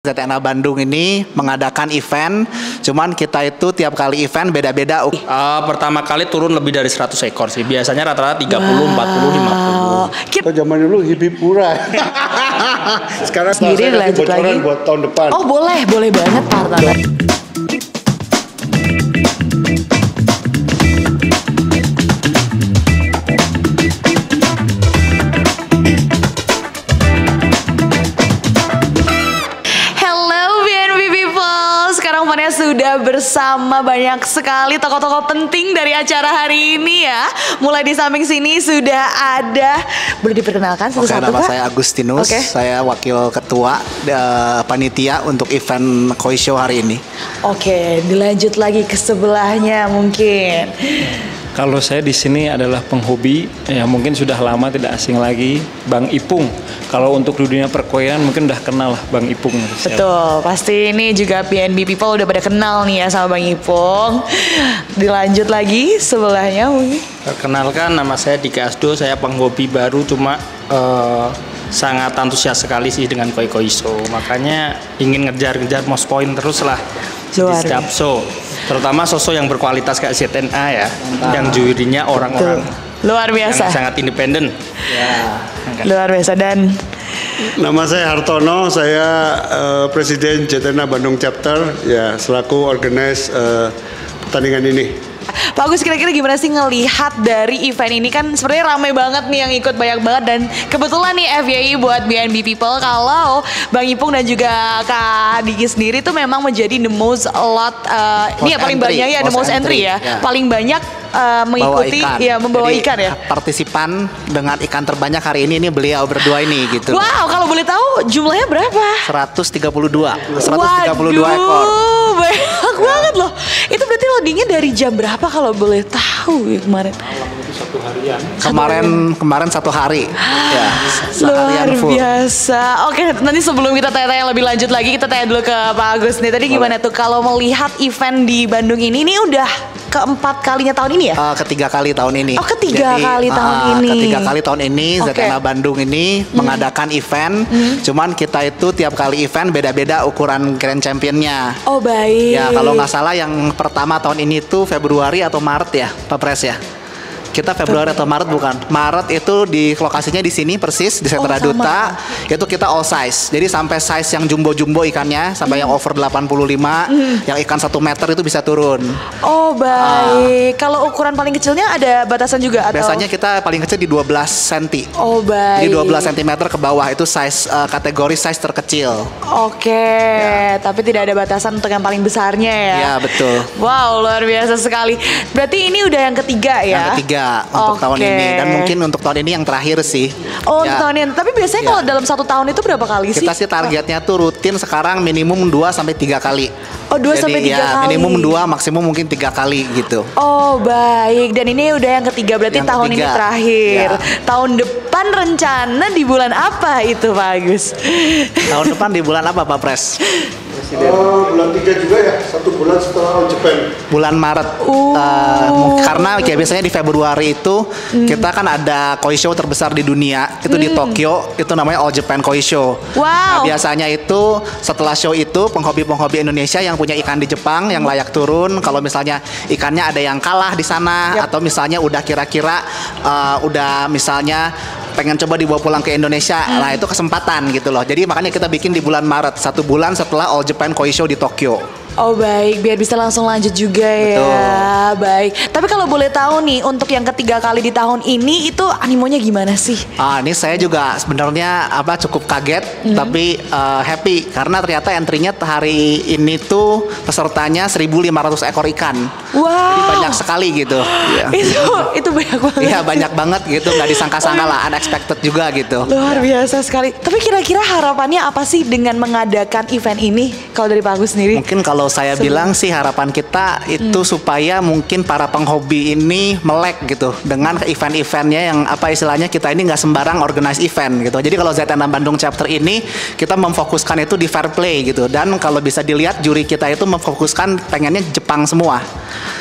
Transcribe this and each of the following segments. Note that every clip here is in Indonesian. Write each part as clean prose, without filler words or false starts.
ZNA Bandung ini mengadakan event, cuman kita itu tiap kali event beda-beda. Pertama kali turun lebih dari 100 ekor sih. Biasanya rata-rata 30, 40, 50. Kita zaman dulu Hibipura. Sekarang sendiri lanjut lagi buat tahun depan. Oh boleh banget partner. Sudah bersama banyak sekali tokoh-tokoh penting dari acara hari ini ya. Mulai di samping sini sudah ada, boleh diperkenalkan satu-satu Nama Kak? saya Agustinus, saya wakil ketua panitia untuk event Koi Show hari ini. Oke, dilanjut lagi ke sebelahnya mungkin. Kalau saya di sini adalah penghobi, ya mungkin sudah lama tidak asing lagi, Bang Ipung. Kalau untuk dunia perkoian mungkin udah kenal lah Bang Ipung. Betul, pasti ini juga PNB People udah pada kenal nih ya sama Bang Ipung. Dilanjut lagi sebelahnya mungkin. Perkenalkan, nama saya Dika Asdo, saya penghobi baru cuma sangat antusias sekali sih dengan Koi Show. Makanya ingin ngejar-ngejar most point terus lah di setiap show. Terutama sosok yang berkualitas kayak ZNA ya, yang jurinya orang-orang luar biasa, yang sangat independen. Luar biasa. Dan nama saya Hartono, saya Presiden ZNA Bandung Chapter, ya selaku organize pertandingan ini. Pak Agus, kira-kira gimana sih ngelihat dari event ini? Kan sebenarnya ramai banget nih yang ikut, banyak banget. Dan kebetulan nih FYI buat BNB People, kalau Bang Ipung dan juga Kak Diki sendiri tuh memang menjadi the most ini ya paling banyak ya, the most entry ya. Paling banyak mengikuti membawa ikan ya. Partisipan dengan ikan terbanyak hari ini beliau berdua ini gitu. Wow, kalau boleh tahu jumlahnya berapa? 132 Waduh, ekor. Banyak banget loh. Itu berarti loadingnya dari jam berapa kalau boleh tahu ya kemarin? Kemarin satu hari. Ya, luar biasa. Oke, nanti sebelum kita tanya-tanya lebih lanjut lagi, kita tanya dulu ke Pak Agus nih. Tadi gimana tuh kalau melihat event di Bandung ini udah keempat kalinya tahun ini ya? Ketiga kali tahun ini. Oh, ketiga kali tahun ini. Ketiga kali tahun ini ZNA Bandung ini mengadakan event. Cuman kita itu tiap kali event beda-beda ukuran Grand Championnya. Oh baik. Ya kalau nggak salah yang pertama tahun ini tuh Februari atau Maret ya, Pak Pres ya. Kita Februari atau Maret bukan? Maret itu di lokasinya di sini persis di Sentra Duta. Itu kita all size. Jadi sampai size yang jumbo-jumbo ikannya sampai yang over 85, yang ikan 1 meter itu bisa turun. Oh baik. Kalau ukuran paling kecilnya ada batasan juga atau? Biasanya kita paling kecil di 12 cm. Oh baik. Jadi 12 cm ke bawah itu size kategori size terkecil. Oke, tapi tidak ada batasan untuk yang paling besarnya ya. Ya betul. Wow, luar biasa sekali. Berarti ini udah yang ketiga ya? Yang ketiga untuk tahun ini, dan mungkin untuk tahun ini yang terakhir sih. Oh, untuk tahun ini. Tapi biasanya kalau dalam 1 tahun itu berapa kali sih? Kita sih targetnya tuh rutin sekarang minimum 2 sampai 3 kali. Oh, 2 sampai 3 kali. Minimum 2, maksimum mungkin 3 kali gitu. Oh, baik. Dan ini udah yang ketiga, berarti tahun ini terakhir. Tahun depan rencana di bulan apa itu, Pak Agus? Tahun depan di bulan apa, Pak Pres? Bulan 3 juga ya, 1 bulan setelah All Japan. Bulan Maret. Karena kayak biasanya di Februari itu kita kan ada Koi Show terbesar di dunia, itu di Tokyo, itu namanya All Japan Koi Show. Wow. Nah, biasanya itu setelah show itu penghobi-penghobi Indonesia yang punya ikan di Jepang yang layak turun, kalau misalnya ikannya ada yang kalah di sana atau misalnya udah kira-kira udah misalnya pengen coba dibawa pulang ke Indonesia, nah itu kesempatan gitu loh. Jadi makanya kita bikin di bulan Maret, 1 bulan setelah All Japan Koi Show di Tokyo. Oh baik, biar bisa langsung lanjut juga ya. Baik. Tapi kalau boleh tahu nih, untuk yang ketiga kali di tahun ini itu animonya gimana sih? Ini saya juga sebenarnya cukup kaget, tapi happy karena ternyata entry-nya hari ini tuh pesertanya 1.500 ekor ikan. Wow. Jadi banyak sekali gitu. Itu banyak banget. Iya banyak banget gitu, nggak disangka-sangka lah, unexpected juga gitu. Luar biasa sekali. Tapi kira-kira harapannya apa sih dengan mengadakan event ini kalau dari Pak Agus sendiri? Mungkin kalau saya bilang sih harapan kita itu supaya mungkin para penghobi ini melek gitu dengan event-eventnya yang istilahnya kita ini nggak sembarang organize event gitu. Jadi kalau ZNA Bandung Chapter ini kita memfokuskan itu di fair play gitu, dan kalau bisa dilihat juri kita itu memfokuskan pengennya Jepang semua.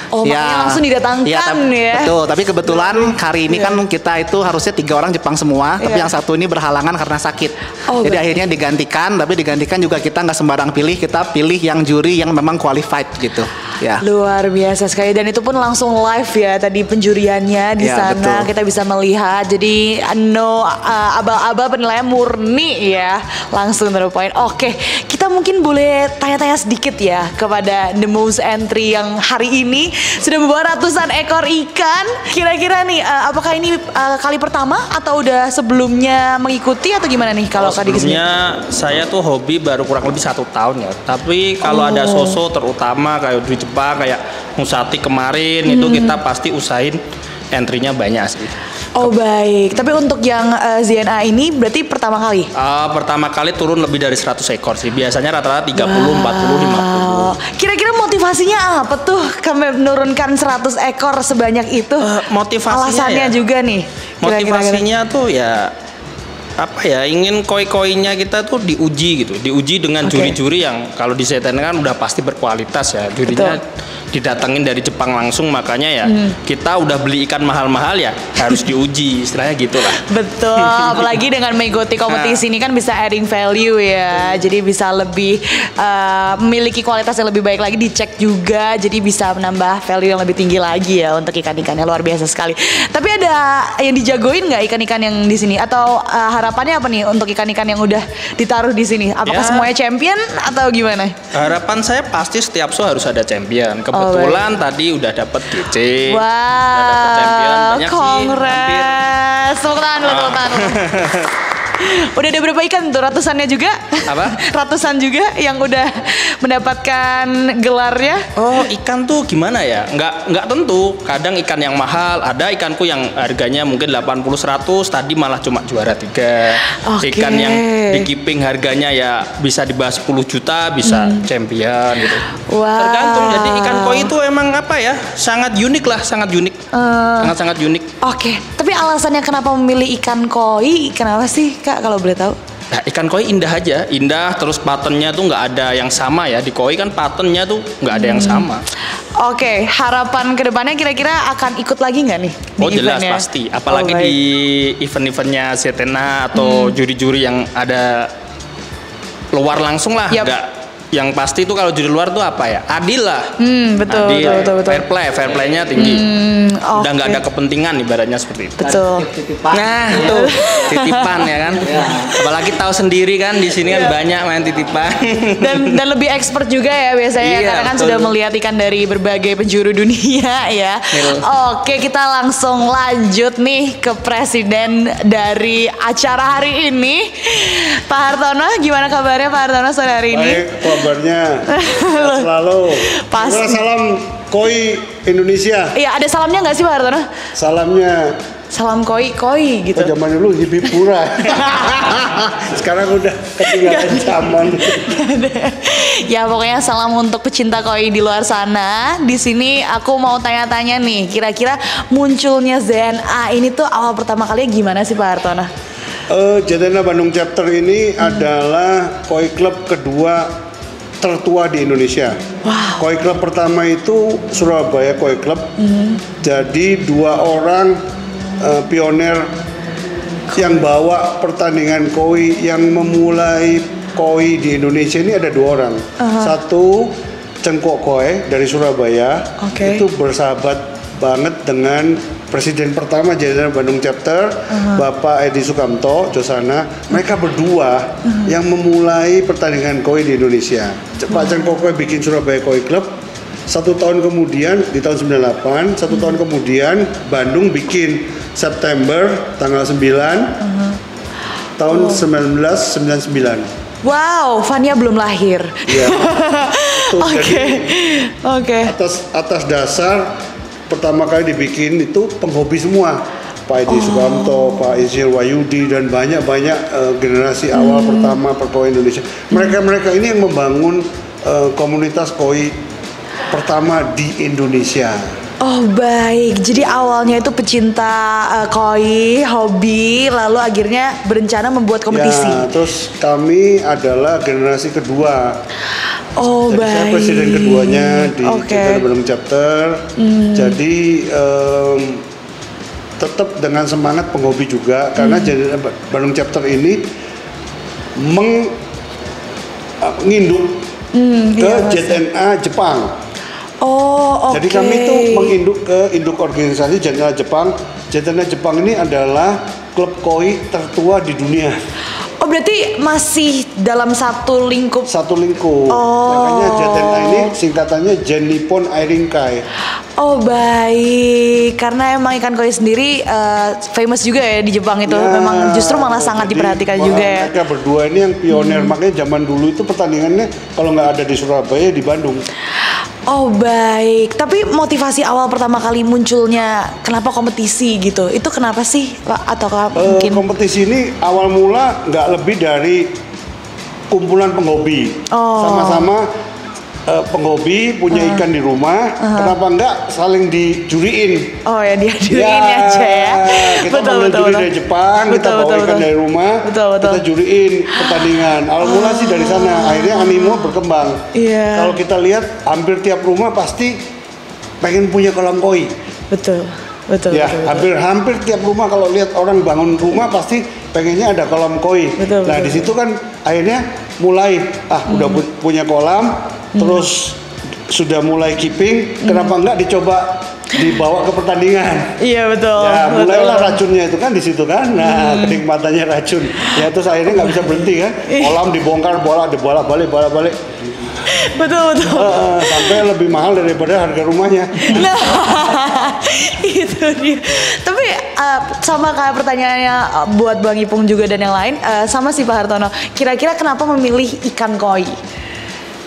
Oh, makanya langsung didatangkan ya. Betul, tapi kebetulan hari ini kan kita itu harusnya 3 orang Jepang semua, tapi yang satu ini berhalangan karena sakit. Jadi akhirnya digantikan, tapi digantikan juga kita nggak sembarang pilih, kita pilih yang juri yang memang qualified gitu. Ya. Luar biasa sekali, dan itu pun langsung live ya tadi penjuriannya di sana, betul. Kita bisa melihat. Jadi aba-aba penilaian murni ya, langsung to the point. Oke, kita mungkin boleh tanya-tanya sedikit ya kepada The Most Entry yang hari ini sudah membawa ratusan ekor ikan. Kira-kira nih, apakah ini kali pertama atau udah sebelumnya mengikuti atau gimana nih kalau Kak Diki? Sebelumnya saya tuh hobi baru kurang lebih 1 tahun ya. Tapi kalau ada soso terutama kayak di Jepang kayak Musati kemarin itu kita pasti usahain entry-nya banyak sih. Oh baik, tapi untuk yang ZNA ini berarti pertama kali? Pertama kali turun lebih dari 100 ekor sih. Biasanya rata-rata 30, 40, 50. Kira-kira motivasinya apa tuh kami menurunkan 100 ekor sebanyak itu? Motivasinya alasannya ya, juga nih. Motivasinya tuh ya apa ya, ingin koi-koinya kita tuh diuji gitu, diuji dengan juri-juri yang kalau di ZNA kan udah pasti berkualitas ya, jurinya didatengin dari Jepang langsung, makanya ya kita udah beli ikan mahal-mahal ya harus diuji, istilahnya gitulah. Betul, apalagi dengan mengikuti kompetisi ini kan bisa adding value ya, jadi bisa lebih memiliki kualitas yang lebih baik lagi, dicek juga, jadi bisa menambah value yang lebih tinggi lagi ya untuk ikan-ikannya. Luar biasa sekali. Tapi ada yang dijagoin nggak ikan-ikan yang di sini, atau harapannya apa nih untuk ikan-ikan yang udah ditaruh di sini? Apakah semuanya champion atau gimana? Harapan saya pasti setiap show harus ada champion. Kebetulan tadi udah dapet GC, wow, udah dapet champion banyak sih, hampir. Tepuk tangan dulu, tepuk tangan dulu. Udah ada berapa ikan tuh? Ratusannya juga? Apa? Ratusan juga yang udah mendapatkan gelarnya? Oh, ikan tuh gimana ya? Nggak tentu. Kadang ikan yang mahal, ada ikanku yang harganya mungkin 80-100, tadi malah cuma juara 3. Ikan yang di keeping harganya ya bisa di bawah 10 juta, bisa champion gitu. Wow. Tergantung. Jadi ikan koi itu emang apa ya? Sangat unik lah, sangat unik. Sangat unik. Oke, tapi alasannya kenapa memilih ikan koi? Kenapa sih Kak kalau boleh tahu? Nah, ikan koi indah aja, indah, terus patternnya tuh nggak ada yang sama ya. Di koi kan patternnya tuh nggak ada yang sama. Oke, harapan kedepannya kira-kira akan ikut lagi nggak nih? Oh jelas pasti, apalagi di event-eventnya ZNA atau juri-juri yang ada luar langsung lah, nggak. Yang pasti itu kalau juri luar tuh apa ya? Adil lah. Betul, adil, betul. Fair play-nya tinggi. Udah nggak ada kepentingan ibaratnya seperti itu. Betul. Nah, tuh titipan ya kan. Apalagi tahu sendiri kan di sini kan banyak main titipan. Dan lebih expert juga ya biasanya karena kan sudah melihat ikan dari berbagai penjuru dunia ya. Oke, kita langsung lanjut nih ke presiden dari acara hari ini. Pak Hartono, gimana kabarnya Pak Hartono sore hari ini? Baik, kabarnya selalu. Salam koi Indonesia. Iya, ada salamnya nggak sih Pak Hartono? Salamnya salam koi gitu. Oh, zaman dulu Hibipura. Sekarang udah ketinggalan zaman. Ya pokoknya salam untuk pecinta koi di luar sana. Di sini aku mau tanya-tanya nih, kira-kira munculnya ZNA ini tuh awal pertama kali gimana sih Pak Hartono? ZNA Bandung Chapter ini adalah koi club kedua tertua di Indonesia. Wow. Koi club pertama itu Surabaya Koi Club. Jadi 2 orang pioner yang bawa pertandingan koi, yang memulai koi di Indonesia ini ada 2 orang. Satu Cengkok Koi dari Surabaya, itu bersahabat banget dengan presiden pertama ZNA Bandung Chapter, Bapak Edi Sukamto, Josana. Mereka berdua yang memulai pertandingan koi di Indonesia. Pak Cengkok Koi bikin Surabaya Koi Club. 1 tahun kemudian di tahun 98, 1 tahun kemudian Bandung bikin September tanggal 9 tahun 1999. Wow, Fania belum lahir. Iya. Oke. Atas dasar pertama kali dibikin itu penghobi semua. Pak Edi Sukamto, Pak Izil Wayudi, dan banyak generasi awal pertama perkoi Indonesia. Mereka ini yang membangun komunitas koi pertama di Indonesia. Oh baik, jadi awalnya itu pecinta koi, hobi, lalu akhirnya berencana membuat kompetisi. Ya, terus kami adalah generasi kedua. Oh Jadi baik. saya presiden keduanya di Jakarta Bandung Chapter. Jadi tetap dengan semangat penghobi juga karena Bandung Chapter ini menginduk ke JNA Jepang. Oh oke. Jadi kami itu menginduk ke induk organisasi JNA Jepang. JNA Jepang ini adalah klub koi tertua di dunia. Oh berarti masih dalam satu lingkup. Satu lingkup. Makanya JNA ini singkatannya Jen Nippon Airinkai. Oh baik, karena emang ikan koi sendiri famous juga ya di Jepang itu. Ya, Memang justru malah sangat diperhatikan juga ya. Mereka berdua ini yang pionir. Makanya zaman dulu itu pertandingannya kalau nggak ada di Surabaya, di Bandung. Oh baik, tapi motivasi awal pertama kali munculnya kenapa kompetisi gitu? Itu kenapa sih Pak? Atau mungkin kompetisi ini awal mula nggak lebih dari kumpulan penghobi. Sama-sama penghobi punya ikan di rumah, kenapa enggak saling dijuriin? Oh ya diaduin aja ya. Kita panggil juri dari Jepang, kita bawa ikan dari rumah, kita juriin pertandingan. Awal mula sih dari sana, akhirnya animo berkembang. Kalau kita lihat hampir tiap rumah pasti pengen punya kolam koi. Betul. Ya, hampir tiap rumah kalau lihat orang bangun rumah pasti pengennya ada kolam koi. Nah, di situ kan akhirnya mulai udah punya kolam, terus sudah mulai keeping, kenapa enggak dicoba dibawa ke pertandingan? Iya betul. Ya, mulailah racunnya itu kan di situ kan. Nah, kenikmatannya racun. Ya terus akhirnya nggak bisa berhenti kan. Kolam dibongkar, bolak-balik. Betul. Sampai lebih mahal daripada harga rumahnya. Nah, itu dia. Tapi sama kayak pertanyaannya buat Bang Ipung juga dan yang lain, sama sih Pak Hartono. Kira-kira kenapa memilih ikan koi?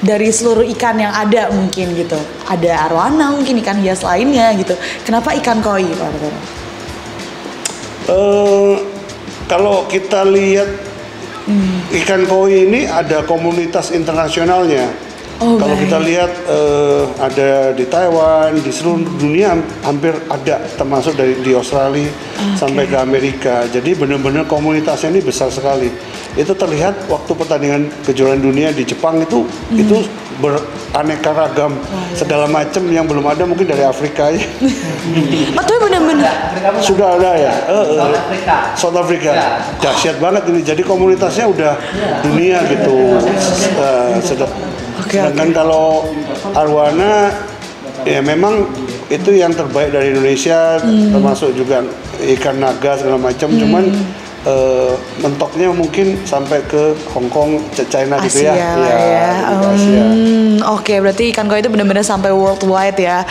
Dari seluruh ikan yang ada mungkin gitu. Ada arwana mungkin ikan hias lainnya gitu. Kenapa ikan koi Pak Hartono? Kalau kita lihat ikan koi ini ada komunitas internasionalnya. Kalau kita lihat ada di Taiwan, di seluruh dunia hampir ada, termasuk di Australia sampai ke Amerika. Jadi benar-benar komunitasnya ini besar sekali. Itu terlihat waktu pertandingan kejuaraan dunia di Jepang itu beraneka ragam, segala macam yang belum ada mungkin dari Afrika ya. Betul benar-benar. Sudah ada ya. South Africa. Dahsyat banget ini. Jadi komunitasnya udah dunia gitu. Sedangkan kalau arwana ya memang itu yang terbaik dari Indonesia, termasuk juga ikan naga segala macam. Cuman mentoknya mungkin sampai ke Hong Kong, China gitu ya. Asia. Oke, berarti ikan koi itu benar-benar sampai worldwide ya.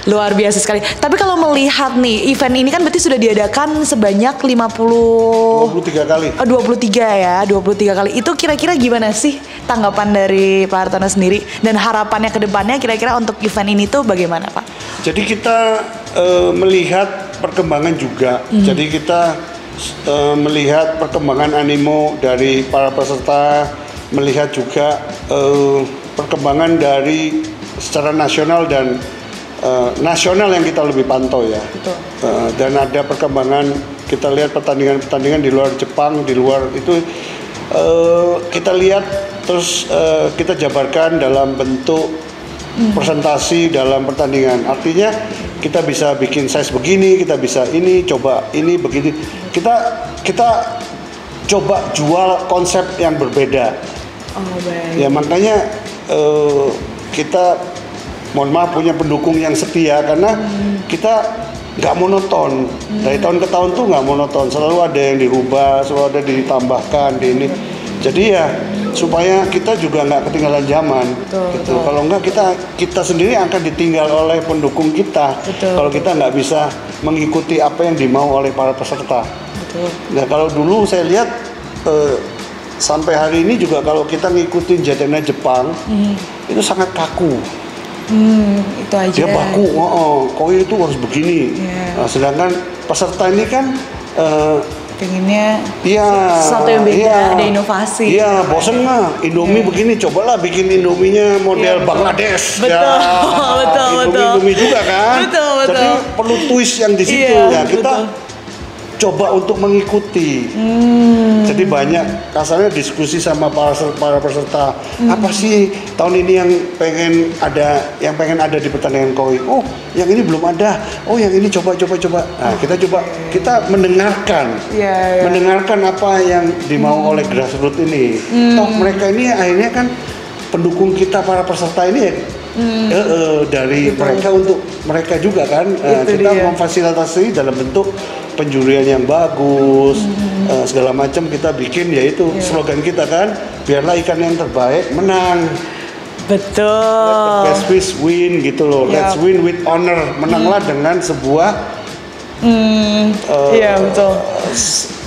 Luar biasa sekali. Tapi kalau melihat nih, event ini kan berarti sudah diadakan sebanyak 23 kali. 23 kali. Itu kira-kira gimana sih tanggapan dari Pak Hartono sendiri dan harapannya ke depannya kira-kira untuk event ini tuh bagaimana, Pak? Jadi kita melihat perkembangan juga. Jadi kita melihat perkembangan animo dari para peserta, melihat juga perkembangan dari secara nasional dan nasional yang kita lebih pantau ya. Dan ada perkembangan, kita lihat pertandingan-pertandingan di luar Jepang, di luar itu kita lihat terus kita jabarkan dalam bentuk presentasi dalam pertandingan. Artinya kita bisa bikin size begini, kita bisa ini, coba ini begini. Kita coba jual konsep yang berbeda. Ya makanya kita mohon maaf punya pendukung yang setia karena kita nggak monoton. Dari tahun ke tahun tuh nggak monoton, selalu ada yang dirubah, selalu ada ditambahkan di ini. Jadi ya supaya kita juga nggak ketinggalan zaman. Gitu. Kalau nggak kita sendiri akan ditinggal oleh pendukung kita. Kalau kita nggak bisa mengikuti apa yang dimau oleh para peserta. Nah kalau dulu saya lihat sampai hari ini juga kalau kita ngikutin JNA Jepang itu sangat kaku. Itu aja. Dia baku, koi itu harus begini. Nah, sedangkan peserta ini kan Pengennya Iya. sesuatu yang beda, iya. ada inovasi. Iya, bosen mah Indomie begini, cobalah bikin Indominya model Bangladesh. Betul, betul, betul. Indomie juga kan. Betul, betul. Jadi perlu twist yang di situ Iya, ya. Kita betul. coba untuk mengikuti. Jadi banyak kasarnya diskusi sama para peserta. Apa sih tahun ini yang pengen ada di pertandingan koi? Oh, yang ini belum ada. Oh, yang ini coba. Nah, kita mendengarkan. Iya, iya. Mendengarkan apa yang dimau oleh grassroots ini. Toh mereka ini akhirnya kan pendukung kita para peserta ini ya. Dari mereka untuk mereka juga kan. Kita dia. memfasilitasi dalam bentuk penjurian yang bagus, segala macam kita bikin, yaitu slogan kita kan, biarlah ikan yang terbaik menang. Betul. Let the best fish win gitu loh. Let's win with honor. Menanglah dengan sebuah Iya, betul.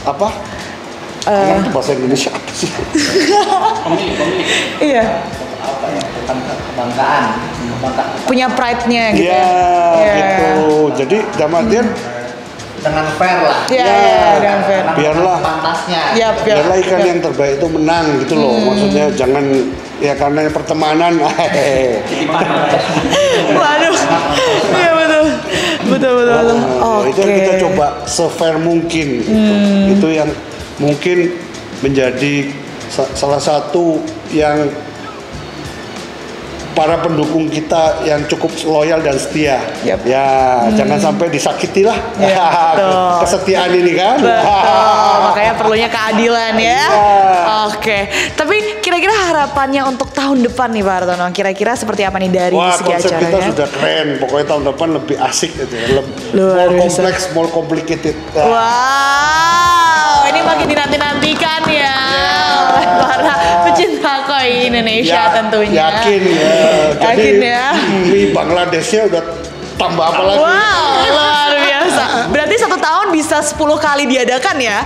apa? Itu bahasa Indonesia apa sih? Iya. Apa ya? Tentang kebanggaan. Punya pride-nya gitu. Iya, Iya. gitu. Jadi dalam artian Dengan fair lah. Iya, dengan fair. biarlah Pantasnya. Yap. biarlah ikan yang terbaik itu menang gitu loh. Maksudnya jangan ya karena pertemanan. Waduh. Iya, betul. Betul. Itu yang kita coba se-fair mungkin gitu. Itu yang mungkin menjadi salah satu yang para pendukung kita yang cukup loyal dan setia. Yap. Ya, jangan sampai disakiti lah. Ya, betul. Kesetiaan ini kan. Betul, makanya perlunya keadilan ya. Iya. Oke, tapi kira-kira harapannya untuk tahun depan nih Pak Hartono, kira-kira seperti apa nih dari Wah, segi konsep kita acaranya? sudah keren. Pokoknya tahun depan lebih asik gitu. Luar More biasa. kompleks, more complicated. Wow, ini makin dinanti-nantikan ya oleh para pecinta koi Indonesia tentunya. Yakin ya. Yakin ya. Mie Bangladeshnya udah tambah apa lagi? Wow, luar biasa. Berarti 1 tahun bisa 10 kali diadakan ya?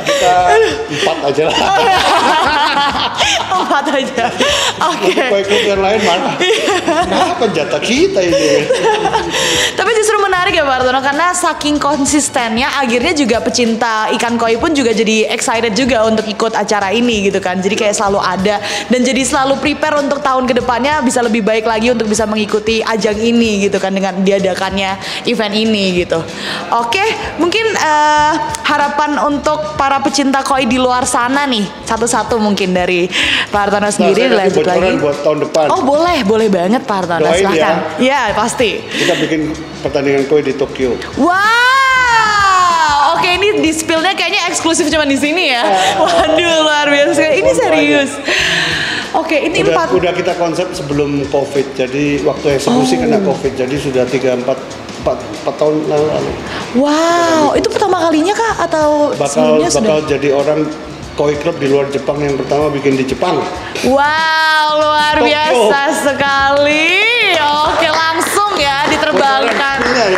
Kita 4 aja lah. 4 aja. Oke. Kue yang lain mana? Apa jatah kita ini? Tapi justru menarik ya Pak Hartono, karena saking konsistennya akhirnya juga pecinta ikan koi pun juga jadi excited juga untuk ikut acara ini gitu kan. Jadi kayak selalu ada dan jadi selalu prepare untuk tahun kedepannya bisa lebih baik lagi untuk bisa mengikuti ajang ini gitu kan, dengan diadakannya event ini gitu. Oke, mungkin harapan untuk para pecinta koi di luar sana nih, satu-satu mungkin dari Pak Hartono sendiri saya kasih lanjut bocoran lagi. buat tahun depan. Oh boleh banget Pak Hartono, Doain silahkan. Ya pasti. Kita bikin pertandingan koi di Tokyo. Wow, oke ini di spill-nya kayaknya eksklusif cuma di sini ya. Waduh luar biasa, ini serius. Oke, ini Udah kita konsep sebelum COVID. Jadi waktu eksekusi kena COVID. Jadi sudah 3-4 tahun lalu. Wow, itu pertama kalinya kah atau sebelumnya sudah? Bakal jadi orang koi club di luar Jepang yang pertama bikin di Jepang. Wow, luar Tokyo. biasa sekali. Oke, langsung ya diterbangkan. Ya.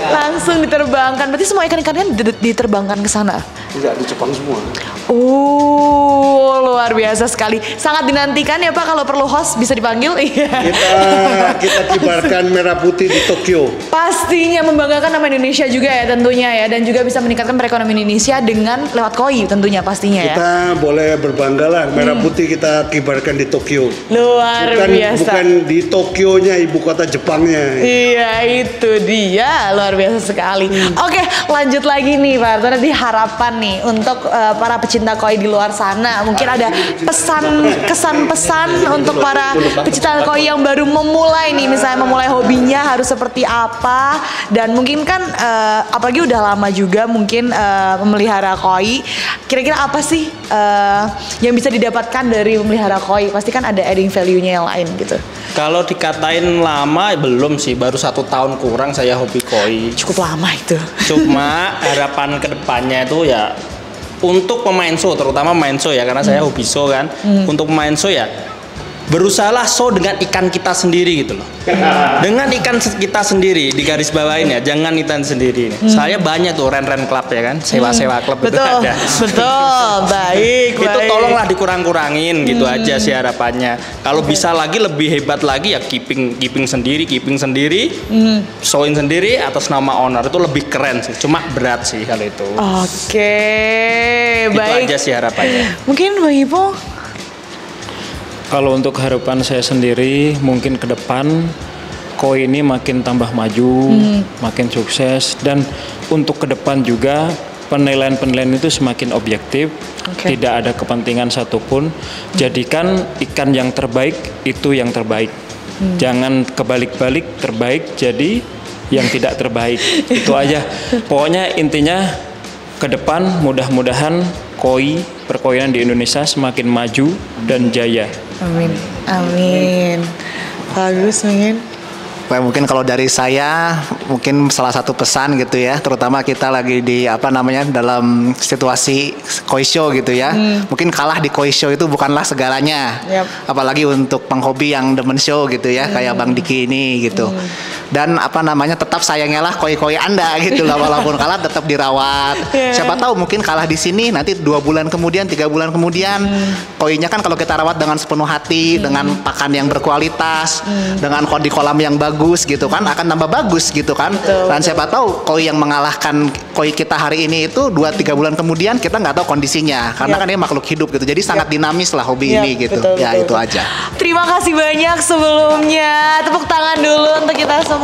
Langsung diterbangkan. Berarti semua ikan-ikannya diterbangkan ke sana. Enggak, di Jepang semua. Luar biasa sekali. Sangat dinantikan ya Pak, kalau perlu host bisa dipanggil. Kita kibarkan merah putih di Tokyo. Pastinya membanggakan nama Indonesia juga ya tentunya ya, dan juga bisa meningkatkan perekonomian Indonesia dengan lewat koi tentunya pastinya ya. Kita boleh berbangga lah, merah putih kita kibarkan di Tokyo. Luar biasa. Bukan di Tokyonya, ibu kota Jepangnya. Iya itu dia, luar biasa sekali. Oke, lanjut lagi nih Pak Hartono, di harapan nih untuk para pecinta koi di luar sana. Mungkin ada kesan-pesan untuk para pecinta koi yang baru memulai nih, misalnya memulai hobinya harus seperti apa, dan mungkin kan apalagi udah lama juga mungkin memelihara koi. Kira-kira apa sih yang bisa didapatkan dari memelihara koi? Pasti kan ada adding value-nya yang lain gitu. Kalau dikatain lama belum sih, baru 1 tahun kurang saya hobi koi. Cukup lama itu. Cuma harapan kedepannya itu ya untuk pemain show, terutama pemain show ya, karena saya hobi show kan. Untuk pemain show ya berusahalah show dengan ikan kita sendiri gitu loh. Dengan ikan kita sendiri, di garis bawahin ya, jangan ikan sendiri. Saya banyak tuh ren-ren club ya kan, sewa-sewa klub itu ada. Betul, baik. Itu tolonglah dikurang-kurangin gitu aja sih harapannya. Kalau bisa lagi lebih hebat lagi ya keeping sendiri, showin sendiri atas nama owner itu lebih keren sih. Cuma berat sih kalau itu. Oke, baik. Itu aja sih harapannya. Mungkin Bang Ipong? Kalau untuk harapan saya sendiri, mungkin ke depan Koi ini makin tambah maju, makin sukses, dan untuk ke depan juga penilaian-penilaian itu semakin objektif, tidak ada kepentingan satupun. Jadikan ikan yang terbaik itu yang terbaik. Jangan kebalik-balik terbaik jadi yang tidak terbaik. Itu aja. Pokoknya intinya ke depan mudah-mudahan koi perkoian di Indonesia semakin maju dan jaya. Amin. Amin. Bagus mungkin. Mungkin kalau dari saya mungkin salah satu pesan gitu ya, terutama kita lagi di dalam situasi koi show gitu ya. Mungkin kalah di koi show itu bukanlah segalanya. Apalagi untuk penghobi yang demen show gitu ya, kayak Bang Diki ini gitu. Dan tetap sayangilah koi-koi Anda gitu lah, walaupun kalah tetap dirawat. Siapa tahu mungkin kalah di sini nanti 2 bulan kemudian, 3 bulan kemudian koinya kan kalau kita rawat dengan sepenuh hati, dengan pakan yang berkualitas, dengan di kolam yang bagus gitu kan, akan tambah bagus gitu kan. Dan siapa tahu koi yang mengalahkan koi kita hari ini itu 2-3 bulan kemudian kita nggak tahu kondisinya, karena kan dia makhluk hidup gitu. Jadi sangat dinamis lah hobi ini gitu. Itu aja. Terima kasih banyak sebelumnya. Tepuk tangan dulu untuk kita semua.